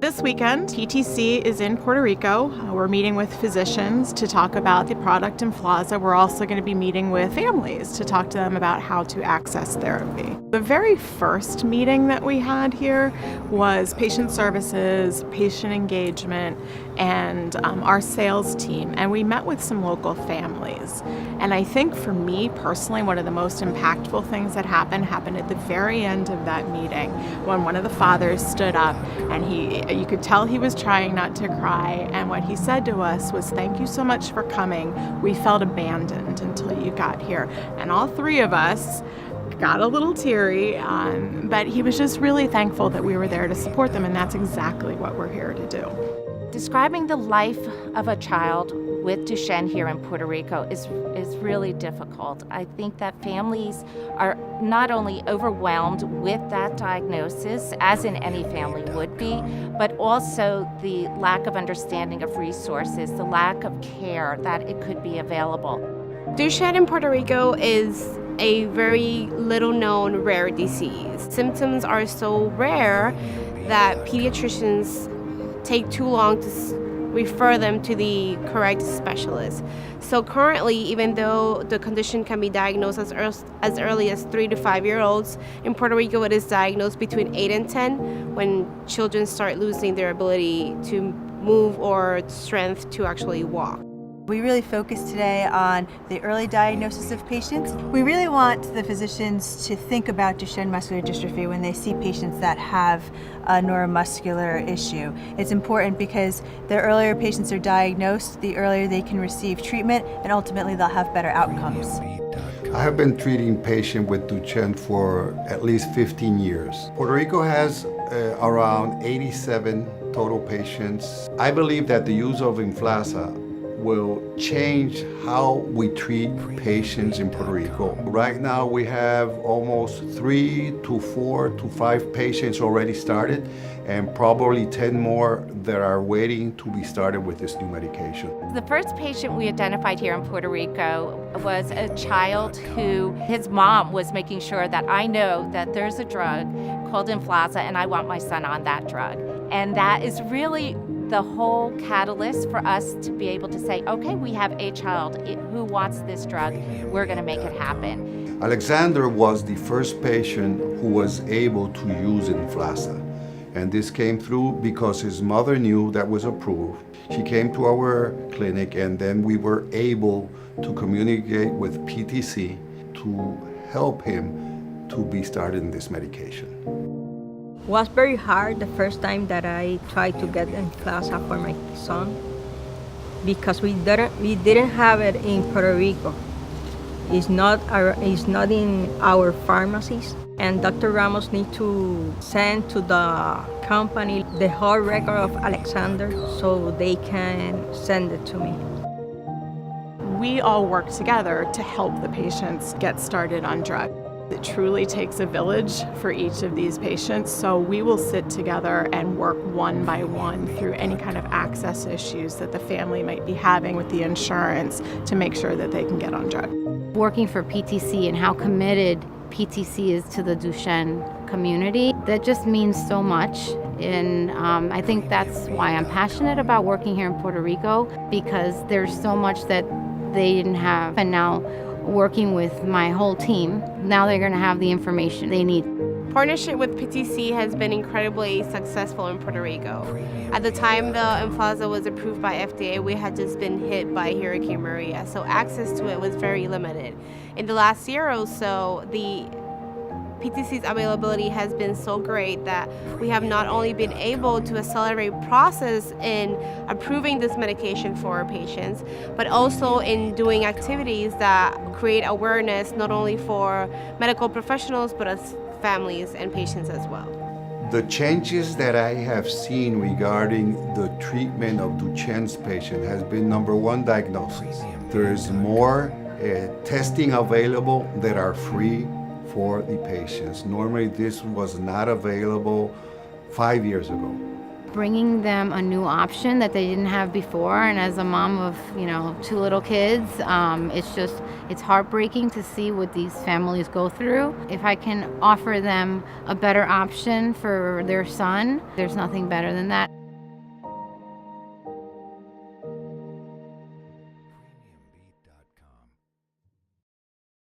This weekend, PTC is in Puerto Rico. We're meeting with physicians to talk about the product Emflaza. We're also going to be meeting with families to talk to them about how to access therapy. The very first meeting that we had here was patient services, patient engagement, and our sales team. And we met with some local families. And I think for me personally, one of the most impactful things that happened at the very end of that meeting when one of the fathers stood up and you could tell he was trying not to cry, and what he said to us was, "Thank you so much for coming. We felt abandoned until you got here." And all three of us got a little teary, but he was just really thankful that we were there to support them, and that's exactly what we're here to do. Describing the life of a child with Duchenne here in Puerto Rico is really difficult. I think that families are not only overwhelmed with that diagnosis, as in any family would be, but also the lack of understanding of resources, the lack of care that it could be available. Duchenne in Puerto Rico is a very little known rare disease. Symptoms are so rare that pediatricians take too long to refer them to the correct specialist. So currently, even though the condition can be diagnosed as early as 3 to 5 year olds, in Puerto Rico it is diagnosed between 8 and 10 when children start losing their ability to move or strength to actually walk. We really focus today on the early diagnosis of patients. We really want the physicians to think about Duchenne muscular dystrophy when they see patients that have a neuromuscular issue. It's important because the earlier patients are diagnosed, the earlier they can receive treatment, and ultimately they'll have better outcomes. I have been treating patients with Duchenne for at least 15 years. Puerto Rico has around 87 total patients. I believe that the use of Emflaza will change how we treat patients in Puerto Rico. Right now we have almost 3 to 4 to 5 patients already started, and probably 10 more that are waiting to be started with this new medication. The first patient we identified here in Puerto Rico was a child who his mom was making sure that I know that there's a drug called Emflaza and I want my son on that drug. And that is really the whole catalyst for us to be able to say, okay, we have a child who wants this drug, we're going to make it happen. Alexander was the first patient who was able to use Emflaza. And this came through because his mother knew that was approved. She came to our clinic, and then we were able to communicate with PTC to help him to be started in this medication. Was very hard the first time that I tried to get Emflaza for my son because we didn't have it in Puerto Rico. It's not in our pharmacies, and Dr. Ramos need to send to the company the whole record of Alexander so they can send it to me. We all work together to help the patients get started on drug. It truly takes a village for each of these patients, so we will sit together and work one by one through any kind of access issues that the family might be having with the insurance to make sure that they can get on drug. Working for PTC and how committed PTC is to the Duchenne community, that just means so much. And I think that's why I'm passionate about working here in Puerto Rico, because there's so much that they didn't have, and now working with my whole team, now they're going to have the information they need. Partnership with PTC has been incredibly successful in Puerto Rico. At the time the Emflaza was approved by FDA, we had just been hit by Hurricane Maria, so access to it was very limited. In the last year or so, the PTC's availability has been so great that we have not only been able to accelerate process in approving this medication for our patients, but also in doing activities that create awareness not only for medical professionals, but as families and patients as well. The changes that I have seen regarding the treatment of Duchenne's patient has been, number one, diagnosis. There is more testing available that are free for the patients. Normally this was not available 5 years ago. bringing them a new option that they didn't have before. And as a mom of, 2 little kids, it's heartbreaking to see what these families go through. If I can offer them a better option for their son, there's nothing better than that.